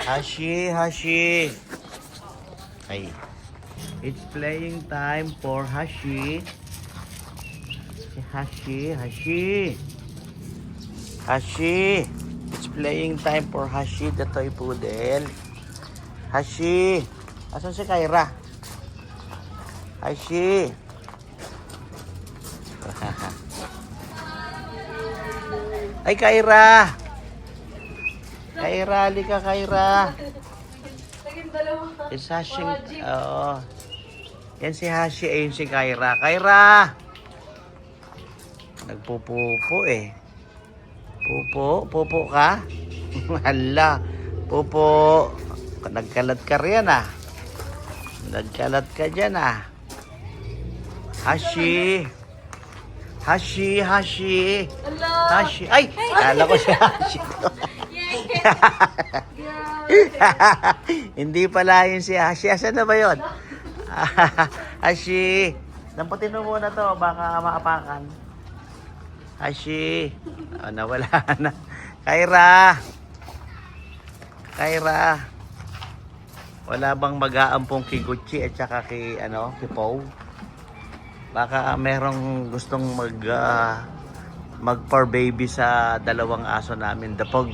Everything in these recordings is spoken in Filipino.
Hashi, Hashi. Ay. It's playing time for Hashi. Hashi, Hashi. Hashi. It's playing time for Hashi, the toy poodle. Hashi. Asan si Kyra? Hashi. Ay, Kyra. Kyra, halika, Kyra. It's Hashi. Oo. Yan si Hashi, ayun si Kyra. Kyra! Nagpupupo eh. Pupo ka? Hala, pupo. Nagkalat ka riyan ah. Nagkalat ka dyan ah. Hashi. Hashi, Hashi. Hashi. Ay! Kala ko si Hashi. Hindi pala yun si Hashi. Asan na ba yun? Hashi. Lamputin mo muna to. Baka maapakan. Hashi. Oh, nawala na. Kyra. Kyra. Wala bang mag-aampong kay Gucci at saka kay, kay Pau? Baka merong gustong mag-for baby sa dalawang aso namin, the Pug,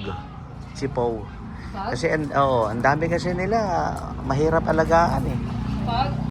si Pau. Kasi ang dami kasi nila, mahirap alagaan eh. Pug?